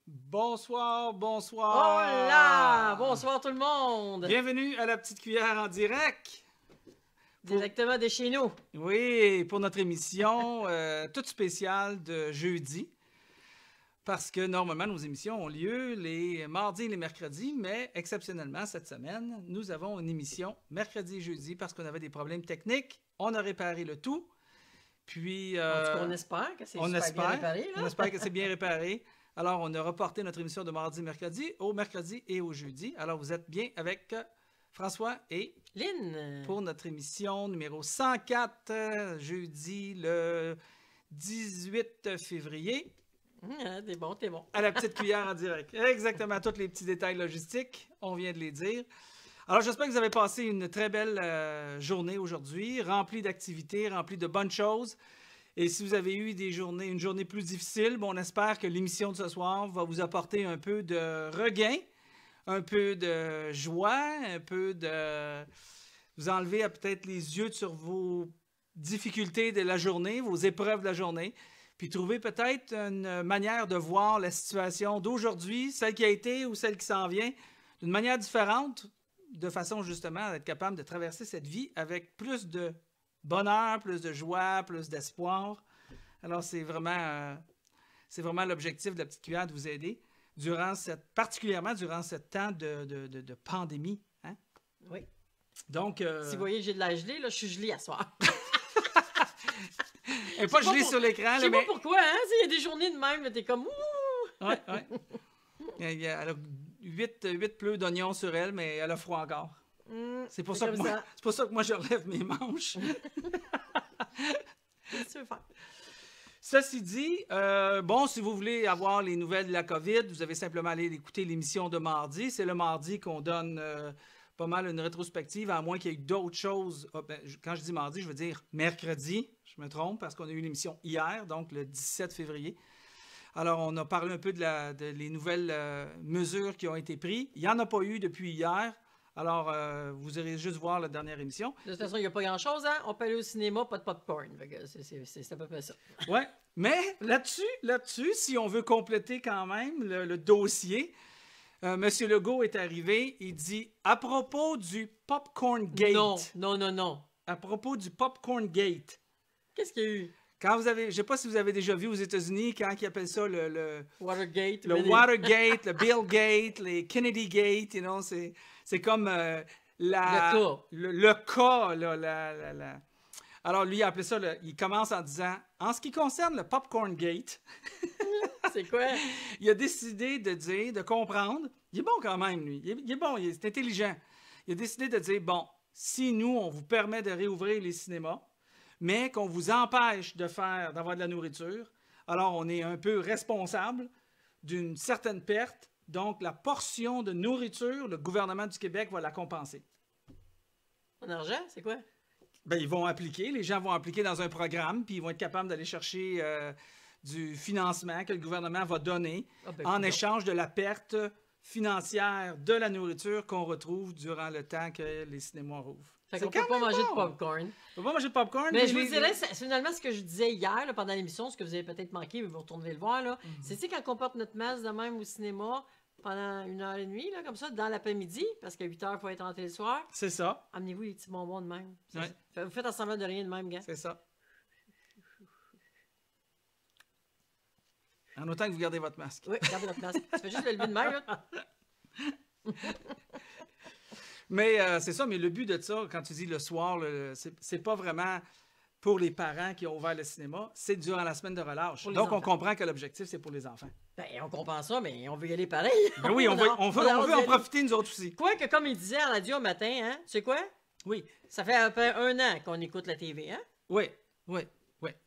Bonsoir, Oh là! Bonsoir tout le monde! Bienvenue à la petite cuillère en direct. Directement de chez nous. Oui, pour notre émission toute spéciale de jeudi. Parce que normalement, nos émissions ont lieu les mardis et les mercredis, mais exceptionnellement, cette semaine, nous avons une émission mercredi et jeudi parce qu'on avait des problèmes techniques. On a réparé le tout. Puis, En tout cas, on espère que c'est super bien réparé. Là. On espère que c'est bien réparé. Alors, on a reporté notre émission de mardi et mercredi au mercredi et au jeudi. Alors, vous êtes bien avec François et Lynn pour notre émission numéro 104, jeudi le 18 février. T'es bon, t'es bon. À la petite cuillère en direct. Exactement, tous les petits détails logistiques, on vient de les dire. Alors, j'espère que vous avez passé une très belle journée aujourd'hui, remplie d'activités, remplie de bonnes choses. Et si vous avez eu une journée plus difficile, bon, on espère que l'émission de ce soir va vous apporter un peu de regain, un peu de joie, un peu de... Vous enlever peut-être les yeux sur vos difficultés de la journée, vos épreuves de la journée, puis trouver peut-être une manière de voir la situation d'aujourd'hui, celle qui a été ou celle qui s'en vient, d'une manière différente, de façon justement à être capable de traverser cette vie avec plus de bonheur, plus de joie, plus d'espoir. Alors, c'est vraiment l'objectif de la petite cuillère de vous aider, particulièrement durant ce temps de pandémie. Hein? Oui. Donc, si vous voyez, j'ai de la gelée, là, je suis gelée à soir. Elle n'est pas gelée sur l'écran. Je sais pas pourquoi, hein? Il y a des journées de même, t'es comme... Oui, oui. Elle a 8 pleux d'oignons sur elle, mais elle a froid encore. C'est pour ça que moi, je relève mes manches. Qu'est-ce que tu veux faire? Ceci dit, bon, si vous voulez avoir les nouvelles de la COVID, vous avez simplement aller écouter l'émission de mardi. C'est le mardi qu'on donne pas mal une rétrospective, à moins qu'il y ait d'autres choses. Quand je dis mardi, je veux dire mercredi. Je me trompe, parce qu'on a eu l'émission hier, donc le 17 février. Alors, on a parlé un peu les nouvelles mesures qui ont été prises. Il n'y en a pas eu depuis hier. Alors, vous irez juste voir la dernière émission. De toute façon, il n'y a pas grand-chose, hein? On peut aller au cinéma, pas de popcorn. C'est à peu près ça. Oui, mais là-dessus, si on veut compléter quand même le dossier, M. Legault est arrivé, il dit, à propos du Popcorn Gate. Non. À propos du Popcorn Gate. Qu'est-ce qu'il y a eu? Quand vous avez, je ne sais pas si vous avez déjà vu aux États-Unis, quand ils appellent ça le Watergate. Le Watergate, le Bill Gate, les Kennedy Gate, you know, c'est comme le cas. Là, Alors, lui, il a appelé ça, il commence en disant, en ce qui concerne le Popcorn Gate, c'est quoi? Il a décidé de comprendre, il est bon quand même, lui, il est bon, c'est intelligent. Il a décidé de dire, bon, si nous, on vous permet de réouvrir les cinémas, mais qu'on vous empêche d'avoir de la nourriture, alors on est un peu responsable d'une certaine perte. Donc, la portion de nourriture, le gouvernement du Québec va la compenser. En argent, c'est quoi? Ben, les gens vont appliquer dans un programme, puis ils vont être capables d'aller chercher du financement que le gouvernement va donner en échange de la perte financière de la nourriture qu'on retrouve durant le temps que les cinémas rouvrent. Fait qu'on peut pas manger de popcorn. On peut pas manger de popcorn. Mais je vous dirais, finalement, ce que je disais hier, là, pendant l'émission, ce que vous avez peut-être manqué, mais vous retournez le voir, là, c'est quand on porte notre masque de même au cinéma pendant 1h30, là, comme ça, dans l'après-midi, parce qu'à 8h, il faut être rentré le soir. C'est ça. Amenez-vous les petits bonbons de même. Ouais. Vous faites semblant de rien de même, gars. C'est ça. En autant que vous gardez votre masque. Oui, gardez votre masque. Tu fais juste le lever de même, là. Mais c'est ça, mais le but de ça, quand tu dis le soir, c'est pas vraiment pour les parents qui ont ouvert le cinéma, c'est durant la semaine de relâche. Donc, on comprend que l'objectif, c'est pour les enfants. Ben, on comprend ça, mais on veut y aller pareil. Ben oui, on veut en profiter, nous autres aussi. Quoique, comme il disait à la radio au matin, hein, tu sais quoi? Oui. Ça fait à peu près 1 an qu'on écoute la TV, hein? Oui. Il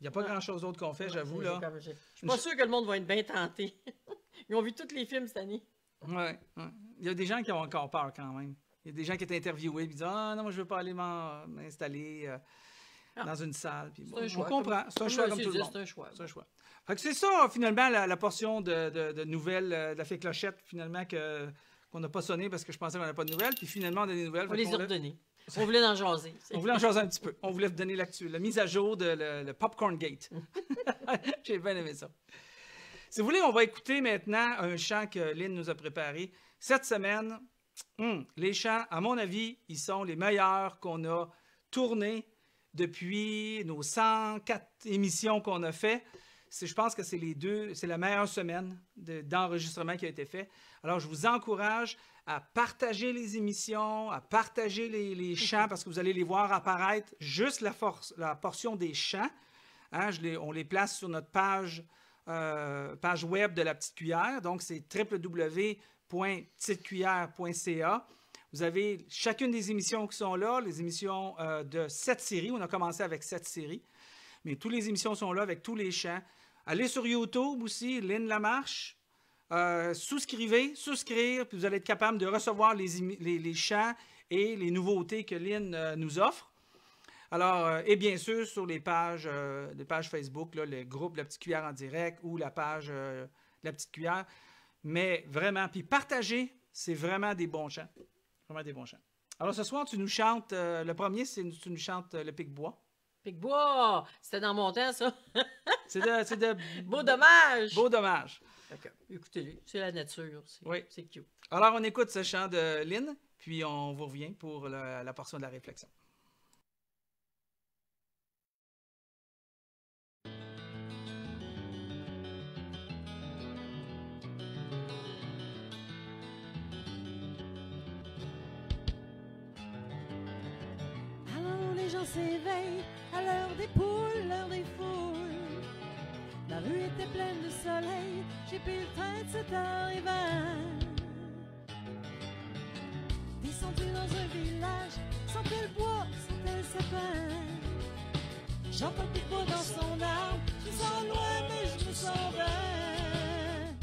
n'y a pas grand-chose d'autre qu'on fait, j'avoue, là. Je suis pas sûr que le monde va être bien tenté. Ils ont vu tous les films cette année. Oui. Il y a des gens qui ont encore peur quand même. Il y a des gens qui étaient interviewés et disent « Ah non, moi je veux pas aller m'installer dans une salle. » On comprend. C'est un choix comme tout le monde. C'est un choix. C'est un choix. Fait que c'est ça, finalement, la portion de nouvelles de la fée Clochette, finalement, qu'on n'a pas sonné parce que je pensais qu'on n'avait pas de nouvelles. Puis finalement, on a des nouvelles. On les a redonnées. On voulait en jaser. On voulait en jaser un petit peu. On voulait vous donner la mise à jour de le Popcorn Gate. J'ai bien aimé ça. Si vous voulez, on va écouter maintenant un chant que Lynn nous a préparé cette semaine. Les chants, à mon avis, ils sont les meilleurs qu'on a tournés depuis nos 104 émissions qu'on a fait. Je pense que c'est la meilleure semaine d'enregistrement qui a été fait. Alors, je vous encourage à partager les émissions, à partager les chants, parce que vous allez les voir apparaître juste la portion des chants. Hein, on les place sur notre page web de La Petite Cuillère. Donc, c'est www.petitecuillère.ca. Vous avez chacune des émissions qui sont là, les émissions de 7 séries. On a commencé avec 7 séries. Mais toutes les émissions sont là avec tous les chants. Allez sur YouTube aussi, Lynn Lamarche. Souscrire, puis vous allez être capable de recevoir les chants et les nouveautés que Lynn nous offre. Alors, et bien sûr, sur les pages Facebook, là, le groupe La Petite Cuillère en direct ou la page La Petite Cuillère. Mais vraiment, puis partager, c'est vraiment des bons chants. Vraiment des bons chants. Alors, ce soir, tu nous chantes, le premier, tu nous chantes le Pic-Bois. Pic-Bois! C'était dans mon temps, ça. C'est de Beau dommage! Beau dommage. Okay. Écoutez-les, c'est la nature. C'est cute. Alors, on écoute ce chant de Lynn, puis on vous revient pour la portion de la réflexion. Alors les gens s'éveillent à l'heure des poules, l'heure des foules. La rue était pleine de soleil, j'ai pris le train de 7h20. Descendu dans un village, sentais le bois, sentais le sapin. J'entends le Pic-Bois dans son arbre, je me sens loin mais je me sens bien.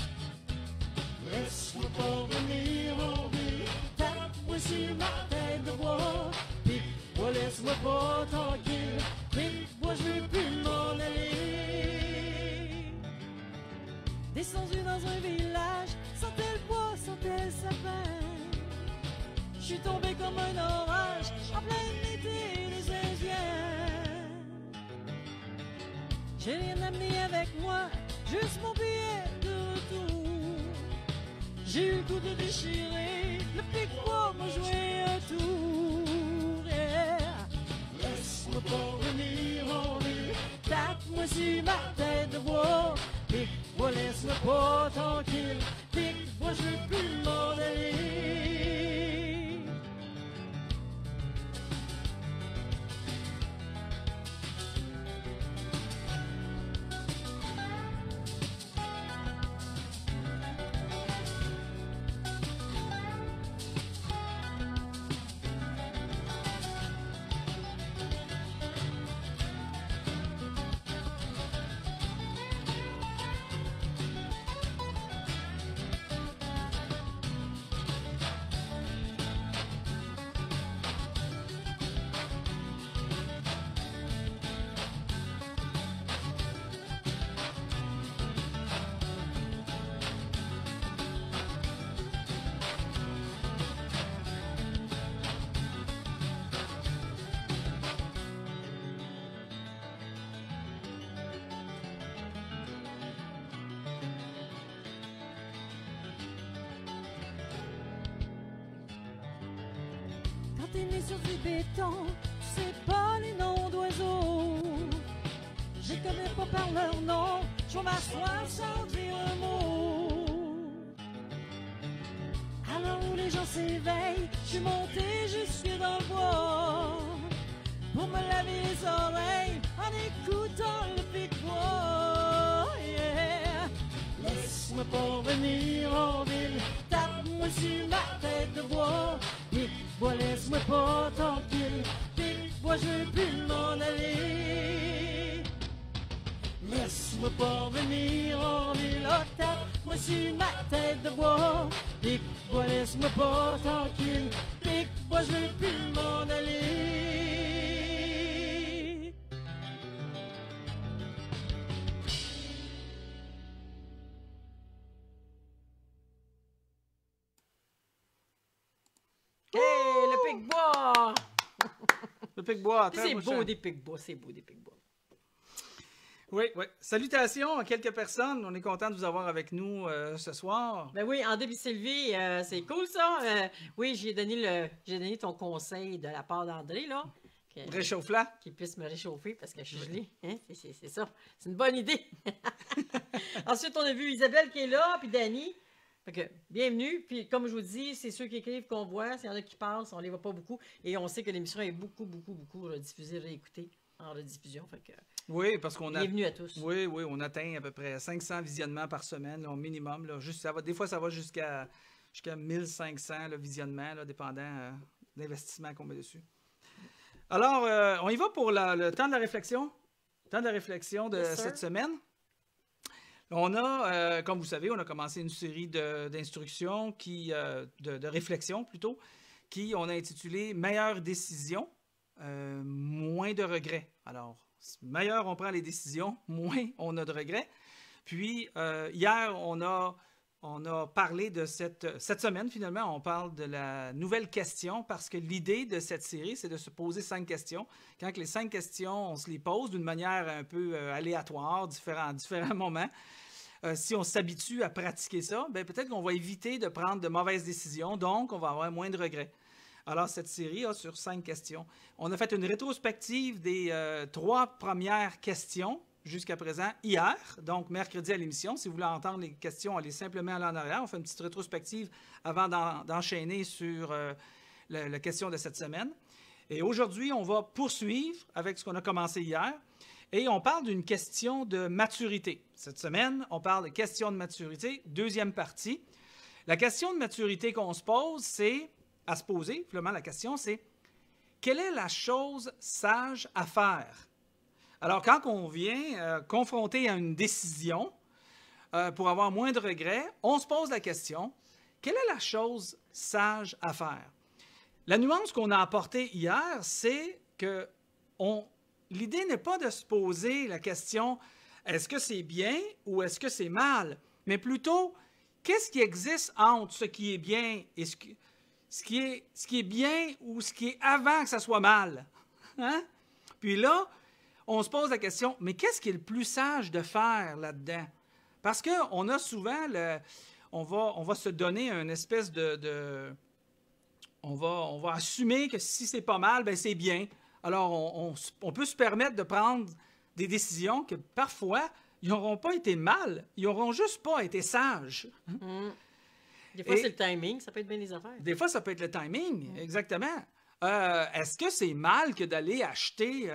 Laisse-moi parvenir en vie, tape-moi sur ma tête de bois. Pic-Bois, laisse-moi pas tranquille, Pic-Bois, je veux plus m'en aller. Descendu dans un village, sentais le bois, sentais le sapin. Je suis tombé comme un orage, en plein été des Indiens. J'ai rien amené avec moi, juste mon billet de retour. J'ai eu le goût de déchirer, le Pic-Bois m'a joué un tour. Yeah. Laisse-moi parvenir en lui, tape-moi sur ma tête de bois. Pic-Bois, laisse-moi pas tranquille, Pic-Bois, je veux plus m'en aller. T'es né sur du béton, tu sais pas les noms d'oiseaux. Je les connais pas par leur nom, je vais m'asseoir sans dire un mot. Alors où les gens s'éveillent, je suis monté jusque dans le bois pour me laver les oreilles en écoutant le Pic-Bois. Yeah. Laisse-moi parvenir en ville, tape-moi sur ma tête de bois. Pic-Bois, laisse-moi pas tranquille, Pic-Bois, je veux plus m'en aller. Laisse-moi parvenir en ville, oh, tape-moi sur ma tête de bois. Pic-Bois, laisse-moi pas tranquille, Pic-Bois, je veux plus m'en aller. Hey, le Pic-Bois! Le Pic-Bois. C'est beau des Pic-Bois, c'est beau des Pic-Bois. Oui, oui. Salutations à quelques personnes. On est content de vous avoir avec nous ce soir. Ben oui, André Sylvie, c'est cool ça. Oui, j'ai donné ton conseil de la part d'André, là. Réchauffe-la. Qu'il puisse me réchauffer parce que je suis gelée. Hein? C'est ça. C'est une bonne idée. Ensuite, on a vu Isabelle qui est là, puis Dani. Fait que, bienvenue. Puis, comme je vous dis, c'est ceux qui écrivent qu'on voit. S'il y en a qui passent, on les voit pas beaucoup. Et on sait que l'émission est beaucoup rediffusée, réécoutée en rediffusion. Fait que, oui, parce qu'on a. bienvenue à tous. Oui, on atteint à peu près 500 visionnements par semaine, là, au minimum. Là. Juste, des fois, ça va jusqu'à 1500 là, visionnements, là, dépendant de l'investissement qu'on met dessus. Alors, on y va pour le temps de la réflexion. Le temps de la réflexion de cette semaine. On a, comme vous savez, on a commencé une série d'instructions, de réflexions plutôt, qui on a intitulé « Meilleure décision, moins de regrets ». Alors, meilleur on prend les décisions, moins on a de regrets. Puis, hier, on a parlé de cette semaine, finalement, on parle de la nouvelle question parce que l'idée de cette série, c'est de se poser 5 questions. Quand les 5 questions, on se les pose d'une manière un peu aléatoire, différents moments. Si on s'habitue à pratiquer ça, bien, peut-être qu'on va éviter de prendre de mauvaises décisions, donc on va avoir moins de regrets. Alors, cette série a sur 5 questions. On a fait une rétrospective des 3 premières questions jusqu'à présent, hier, donc mercredi à l'émission. Si vous voulez entendre les questions, allez simplement aller en arrière. On fait une petite rétrospective avant d'enchaîner sur la question de cette semaine. Et aujourd'hui, on va poursuivre avec ce qu'on a commencé hier. Et on parle d'une question de maturité. Cette semaine, on parle de question de maturité, deuxième partie. La question de maturité qu'on se pose, c'est, à se poser, finalement, la question, c'est quelle est la chose sage à faire? Alors, quand on vient confronté à une décision pour avoir moins de regrets, on se pose la question, quelle est la chose sage à faire? La nuance qu'on a apportée hier, c'est que l'idée n'est pas de se poser la question, est-ce que c'est bien ou est-ce que c'est mal? Mais plutôt, qu'est-ce qui existe entre ce qui est bien et ce qui est bien ou ce qui est avant que ça soit mal? Hein? Puis là, on se pose la question, mais qu'est-ce qui est le plus sage de faire là-dedans? Parce qu'on a souvent, on va se donner une espèce on va assumer que si c'est pas mal, ben c'est bien. Alors, on peut se permettre de prendre des décisions que parfois, ils n'auront pas été mal, ils n'auront juste pas été sages. Des fois, c'est le timing, ça peut être bien des affaires. Des fois, ça peut être le timing, exactement. Est-ce que c'est mal que d'aller acheter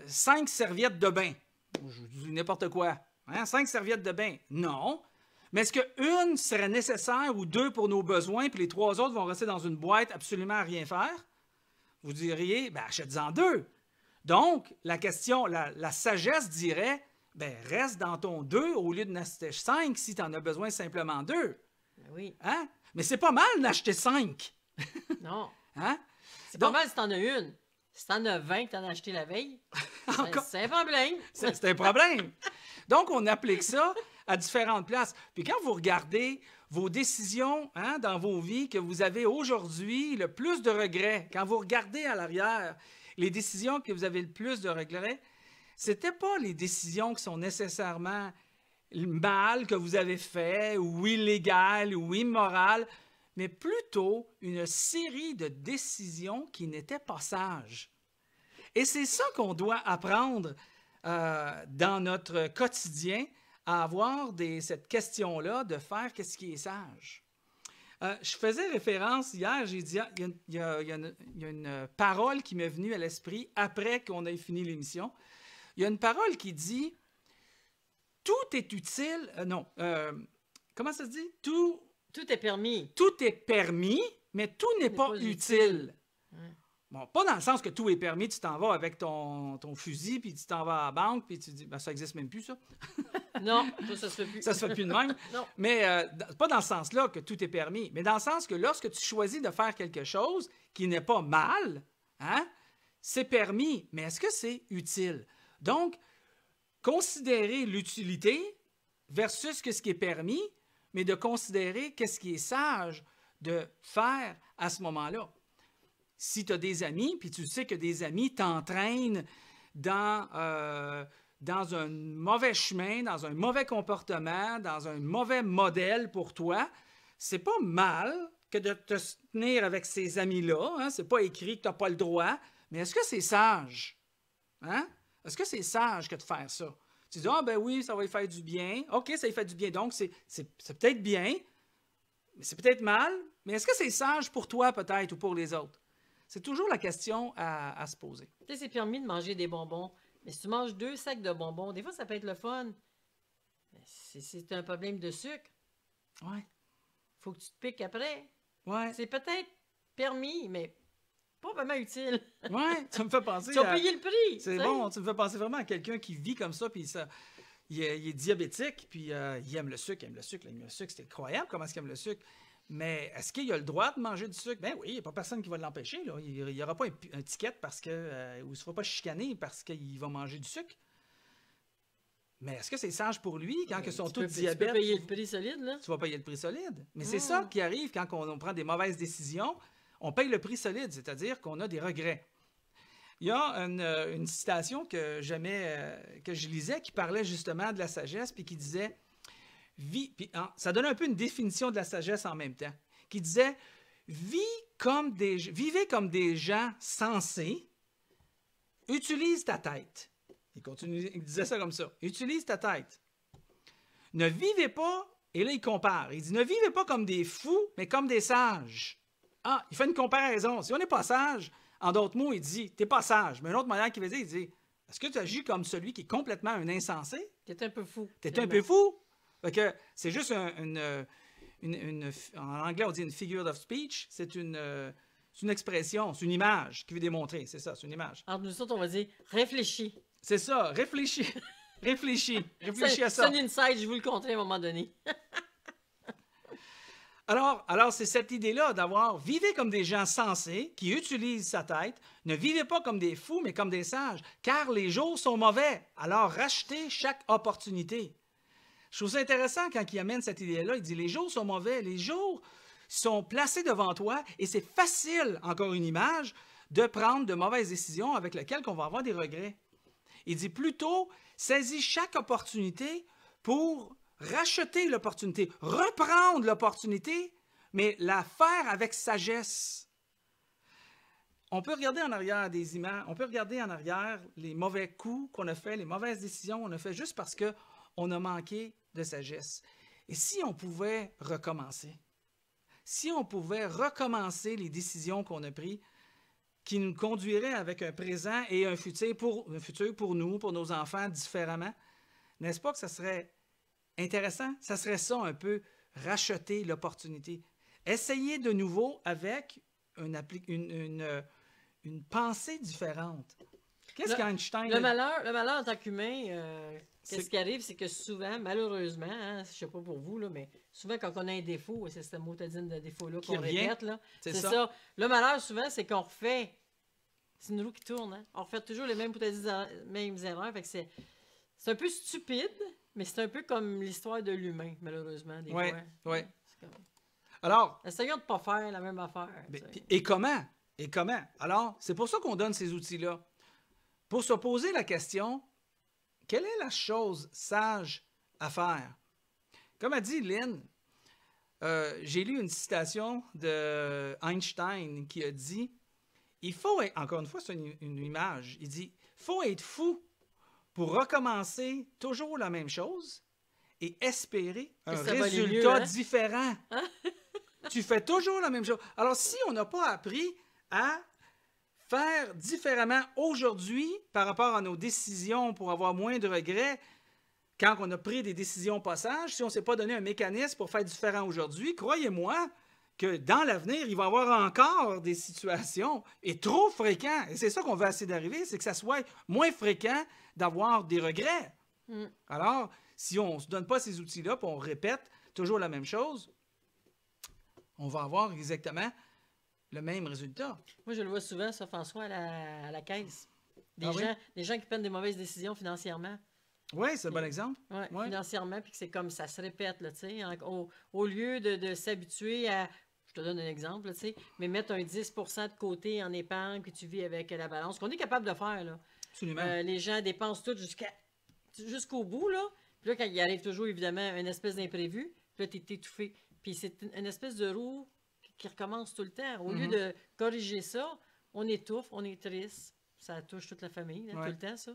5 serviettes de bain? Je dis n'importe quoi. Hein? 5 serviettes de bain? Non. Mais est-ce qu'une serait nécessaire ou 2 pour nos besoins, puis les 3 autres vont rester dans une boîte absolument à rien faire? Vous diriez, ben achète-en 2. Donc, la question, la sagesse dirait, ben reste dans ton 2 au lieu de n'acheter 5 si tu en as besoin simplement 2. Ben oui. Hein? Mais c'est pas mal d'acheter 5. Non. Hein? C'est pas mal si t'en as une. Si t'en as 20 que t'en as acheté la veille, c'est un problème. C'est un problème. Donc, on applique ça à différentes places. Puis quand vous regardez vos décisions dans vos vies que vous avez aujourd'hui le plus de regrets, quand vous regardez à l'arrière les décisions que vous avez le plus de regrets, c'était pas les décisions qui sont nécessairement mal que vous avez fait ou illégales ou immorales, mais plutôt une série de décisions qui n'étaient pas sages. Et c'est ça qu'on doit apprendre dans notre quotidien, à avoir cette question-là de faire qu'est-ce qui est sage. Je faisais référence hier, j'ai dit, il y a une parole qui m'est venue à l'esprit après qu'on ait fini l'émission. Il y a une parole qui dit « Tout est utile... comment ça se dit? Tout est permis. Tout est permis, mais tout n'est pas utile. Bon, pas dans le sens que tout est permis, tu t'en vas avec ton fusil, puis tu t'en vas à la banque, puis tu dis, ben, ça n'existe même plus, ça. Non, ça se fait plus. Ça se fait plus de même. Non. Mais pas dans ce sens-là que tout est permis, mais dans le sens que lorsque tu choisis de faire quelque chose qui n'est pas mal, c'est permis, mais est-ce que c'est utile? Donc, considérer l'utilité versus ce qui est permis, mais de considérer qu'est-ce qui est sage de faire à ce moment-là. Si tu as des amis, puis tu sais que des amis t'entraînent dans dans un mauvais chemin, dans un mauvais comportement, dans un mauvais modèle pour toi, c'est pas mal que de te tenir avec ces amis-là. Hein? C'est pas écrit que tu n'as pas le droit. Mais est-ce que c'est sage? Hein? Est-ce que c'est sage que de faire ça? Tu dis, ah ben oui, ça va lui faire du bien. OK, ça lui fait du bien. Donc, c'est peut-être bien, mais c'est peut-être mal. Mais est-ce que c'est sage pour toi, peut-être, ou pour les autres? C'est toujours la question à se poser. Tu sais, c'est permis de manger des bonbons. Mais si tu manges 2 sacs de bonbons, des fois, ça peut être le fun. Mais c'est un problème de sucre. Ouais. Faut que tu te piques après. Ouais. C'est peut-être permis, mais pas vraiment utile. Ouais, ça me fait penser Tu as payé le prix. C'est tu sais. bon, tu me fais penser vraiment à quelqu'un qui vit comme ça, puis il est diabétique, puis il aime le sucre, c'est incroyable comment est-ce qu'il aime le sucre. Mais est-ce qu'il a le droit de manger du sucre? Ben oui, il n'y a pas personne qui va l'empêcher. Là. Il n'y aura pas un ticket parce que, ou il ne se fera pas chicaner parce qu'il va manger du sucre. Mais est-ce que c'est sage pour lui quand ils sont tous diabètes? Tu peux payer le prix solide, là. Tu vas payer le prix solide. Mais c'est ça qui arrive quand on prend des mauvaises décisions. On paye le prix solide, c'est-à-dire qu'on a des regrets. Il y a une citation que j'aimais, que je lisais, qui parlait justement de la sagesse, puis qui disait, ça donnait un peu une définition de la sagesse en même temps, qui disait, vivez comme des gens sensés, utilise ta tête. Il disait ça comme ça, utilise ta tête. Ne vivez pas, et là il compare, il dit, ne vivez pas comme des fous, mais comme des sages. Ah, il fait une comparaison. Si on n'est pas sage, en d'autres mots, il dit, t'es pas sage. Mais une autre manière qu'il veut dire, il dit, est-ce que tu agis comme celui qui est complètement un insensé? T'es un peu fou. T'es un peu fou? Fait que c'est juste en anglais, on dit une figure of speech. C'est une expression, c'est une image qui veut démontrer. C'est ça, c'est une image. Entre nous autres, on va dire, réfléchis. C'est ça, réfléchis. Réfléchis à ça. C'est un insight, je vous le conterai à un moment donné. Alors c'est cette idée-là vivez comme des gens sensés qui utilisent sa tête, ne vivez pas comme des fous, mais comme des sages, car les jours sont mauvais. Alors rachetez chaque opportunité. Je trouve ça intéressant quand il amène cette idée-là. Il dit, les jours sont mauvais, les jours sont placés devant toi, et c'est facile, encore une image, de prendre de mauvaises décisions avec lesquelles on va avoir des regrets. Il dit plutôt, saisis chaque opportunité pour racheter l'opportunité, reprendre l'opportunité, mais la faire avec sagesse. On peut regarder en arrière des images, on peut regarder en arrière les mauvais coups qu'on a fait, les mauvaises décisions qu'on a fait juste parce qu'on a manqué de sagesse. Et si on pouvait recommencer? Si on pouvait recommencer les décisions qu'on a prises qui nous conduiraient avec un présent et un futur pour nous, pour nos enfants, différemment, n'est-ce pas que ça serait intéressant? Ça serait ça un peu, racheter l'opportunité. Essayer de nouveau avec une pensée différente. Qu'est-ce qu'Einstein... Le malheur en tant qu'humain, qu'est-ce qui arrive, c'est que souvent, malheureusement, hein, je ne sais pas pour vous, là, mais souvent quand on a un défaut, c'est cette motadine de défaut-là qu'on répète, là, c'est ça. Le malheur, souvent, c'est qu'on refait... C'est une roue qui tourne, hein? On refait toujours les mêmes mêmes erreurs, fait que c'est un peu stupide, mais c'est un peu comme l'histoire de l'humain, malheureusement, des fois. Oui. Alors... Essayons de ne pas faire la même affaire. Et comment? Alors, c'est pour ça qu'on donne ces outils-là. Pour se poser la question, quelle est la chose sage à faire? Comme a dit Lynn, j'ai lu une citation de Einstein qui a dit, il faut être, encore une fois, c'est une image, il dit, il faut être fou pour recommencer toujours la même chose et espérer un résultat différent. Hein? Tu fais toujours la même chose. Alors, si on n'a pas appris à faire différemment aujourd'hui par rapport à nos décisions pour avoir moins de regrets, quand on a pris des décisions pas sages, si on ne s'est pas donné un mécanisme pour faire différent aujourd'hui, croyez-moi que dans l'avenir, il va y avoir encore des situations, et trop fréquents, et c'est ça qu'on veut essayer d'arriver, c'est que ça soit moins fréquent d'avoir des regrets. Alors, si on ne se donne pas ces outils-là, puis on répète toujours la même chose, on va avoir exactement le même résultat. Moi, je le vois souvent, ça, François, à la caisse. Des gens qui prennent des mauvaises décisions financièrement. Oui, c'est un bon exemple. Oui, financièrement, puis que c'est comme ça se répète, là, tu sais. Au lieu de s'habituer à, je te donne un exemple, tu sais, mais mettre un 10% de côté en épargne, puis tu vis avec la balance, qu'on est capable de faire, là. Absolument. Les gens dépensent tout jusqu'à jusqu'au bout, là. Puis là, quand il arrive toujours, évidemment, une espèce d'imprévu, puis là, t'es étouffé. Puis c'est une espèce de roue qui recommence tout le temps. Au lieu de corriger ça, on étouffe, on est triste. Ça touche toute la famille, tout le temps, ça.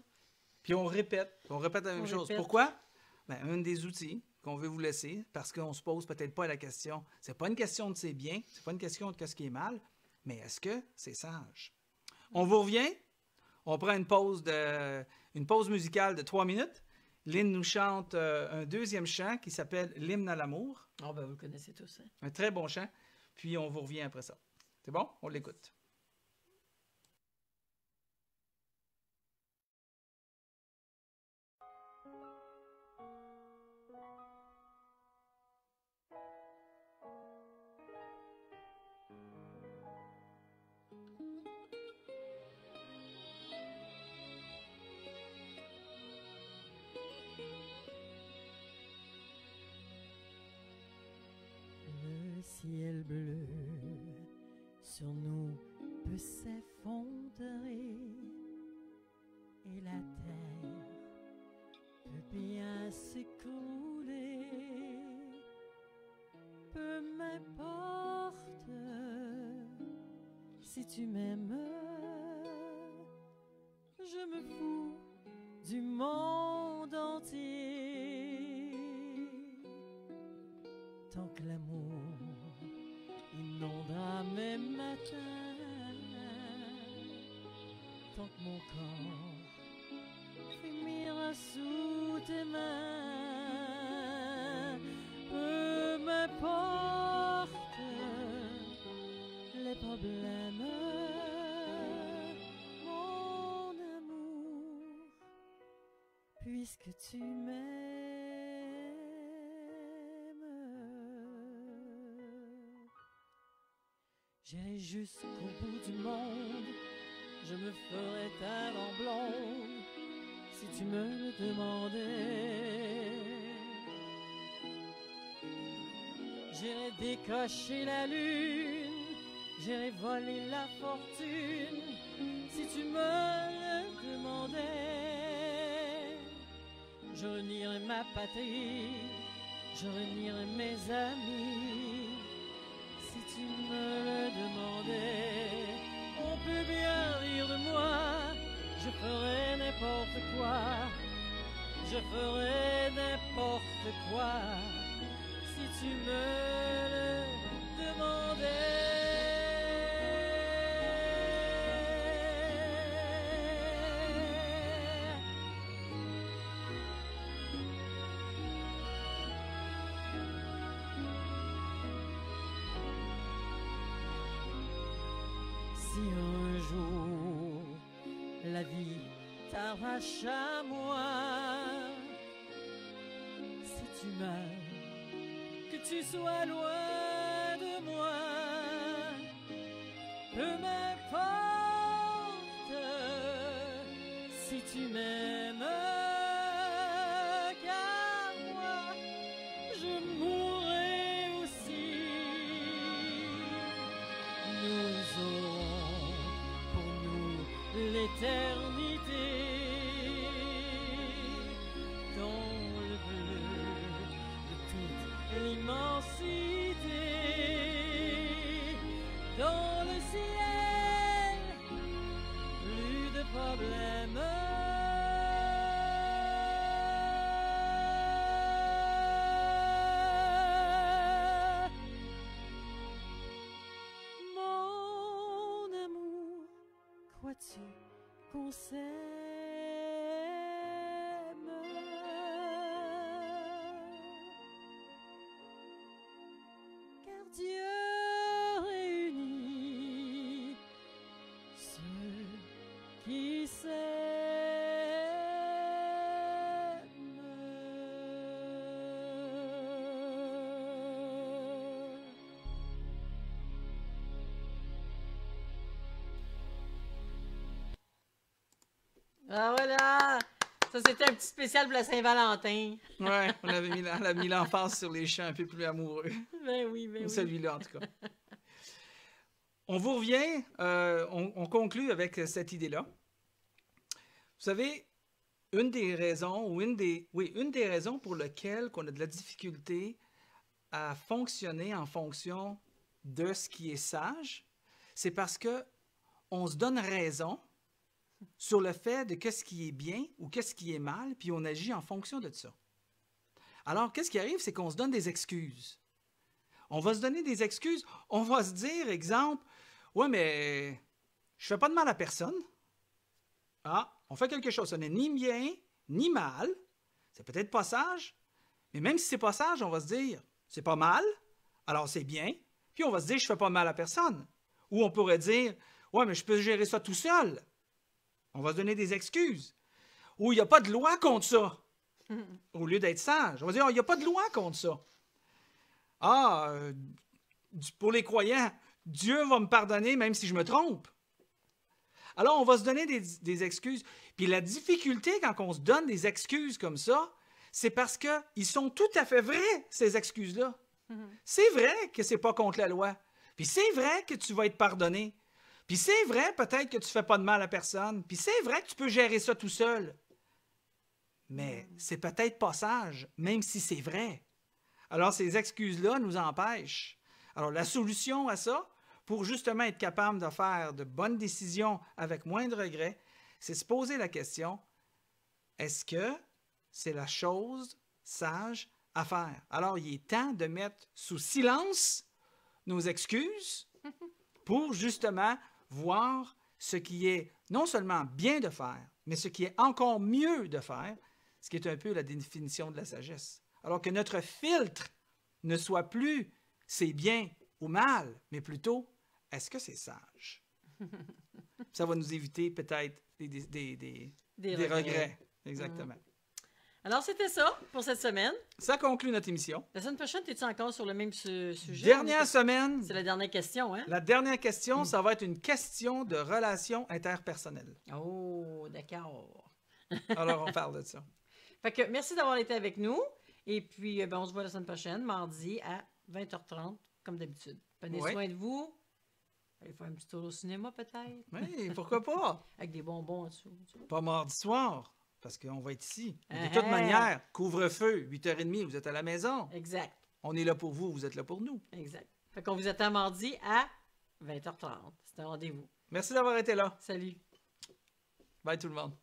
Puis on répète la même chose. Pourquoi? Ben, un des outils qu'on veut vous laisser, parce qu'on se pose peut-être pas la question. C'est pas une question de c'est bien, c'est pas une question de qu'est-ce qui est mal, mais est-ce que c'est sage? On vous revient, on prend une pause musicale de 3 minutes. Lynn nous chante un deuxième chant qui s'appelle l'hymne à l'amour. Ah ben vous le connaissez tous, hein? Un très bon chant. Puis on vous revient après ça. C'est bon? On l'écoute. Le ciel bleu sur nous peut s'effondrer et la terre peut bien s'écrouler. Peu m'importe si tu m'aimes, je me fous du monde entier. Tant que l'amour inondera mes matins, tant que mon corps frémira sous tes mains, peu m'importe les problèmes, mon amour, puisque tu m'aimes. J'irai jusqu'au bout du monde, je me ferai ta en blonde, si tu me le demandais. J'irai décocher la lune, j'irai voler la fortune, si tu me le demandais. Je renierai ma patrie, je renierai mes amis, si tu me le demandais. On peut bien rire de moi, je ferai n'importe quoi, je ferai n'importe quoi, si tu me le demandais. Si un jour la vie t'arrache à moi, si tu meurs, que tu sois loin de moi, peu m'importe si tu m'aimes, car moi je mourrai aussi. Nous aurons pour nous l'éternité dans le bleu de toute l'immensité, dans le ciel, plus de problèmes. Mon amour, crois-tu qu'on s'aime? Car Dieu réunit ceux qui s'aiment. Ah voilà! Ça, c'était un petit spécial pour la Saint-Valentin. Ouais, on a mis l'emphase sur les chants un peu plus amoureux. Ben oui, ben oui. Celui-là, en tout cas. On vous revient, on conclut avec cette idée-là. Vous savez, une des raisons, ou une des raisons pour lesquelles on a de la difficulté à fonctionner en fonction de ce qui est sage, c'est parce que on se donne raison sur le fait de qu'est-ce qui est bien ou qu'est-ce qui est mal, puis on agit en fonction de ça. Alors, qu'est-ce qui arrive, c'est qu'on se donne des excuses. On va se donner des excuses. On va se dire, exemple, « Ouais, mais je fais pas de mal à personne. » Ah, on fait quelque chose. Ça n'est ni bien, ni mal. C'est peut-être pas sage, mais même si c'est pas sage, on va se dire, c'est pas mal, alors c'est bien, puis on va se dire, je fais pas de mal à personne. Ou on pourrait dire, ouais, mais je peux gérer ça tout seul. On va se donner des excuses. Ou il n'y a pas de loi contre ça. Au lieu d'être sage, on va dire, il n'y a pas de loi contre ça. Ah, pour les croyants, Dieu va me pardonner même si je me trompe. Alors, on va se donner des excuses. Puis la difficulté quand on se donne des excuses comme ça, c'est parce qu'ils sont tout à fait vrais, ces excuses-là. C'est vrai que c'est pas contre la loi. Puis c'est vrai que tu vas être pardonné. Puis c'est vrai peut-être que tu fais pas de mal à personne. Puis c'est vrai que tu peux gérer ça tout seul. Mais c'est peut-être pas sage, même si c'est vrai. Alors ces excuses-là nous empêchent. Alors la solution à ça, pour justement être capable de faire de bonnes décisions avec moins de regrets, c'est se poser la question, est-ce que c'est la chose sage à faire? Alors, il est temps de mettre sous silence nos excuses pour justement voir ce qui est non seulement bien de faire, mais ce qui est encore mieux de faire, ce qui est un peu la définition de la sagesse. Alors que notre filtre ne soit plus c'est bien ou mal, mais plutôt est-ce que c'est sage? Ça va nous éviter peut-être des regrets. Exactement. Alors, c'était ça pour cette semaine. Ça conclut notre émission. La semaine prochaine, es-tu encore sur le même sujet? Dernière semaine. C'est la dernière question, hein? La dernière question, ça va être une question de relations interpersonnelles. Oh, d'accord. Alors, on parle de ça. Fait que merci d'avoir été avec nous. Et puis, on se voit la semaine prochaine, mardi à 20h30, comme d'habitude. Prenez soin de vous. Allez faire un petit tour au cinéma, peut-être. Oui, pourquoi pas? Avec des bonbons en dessous. Pas mardi soir, parce qu'on va être ici. De toute manière, couvre-feu, 8h30, vous êtes à la maison. Exact. On est là pour vous, vous êtes là pour nous. Exact. Fait qu'on vous attend mardi à 20h30. C'est un rendez-vous. Merci d'avoir été là. Salut. Bye tout le monde.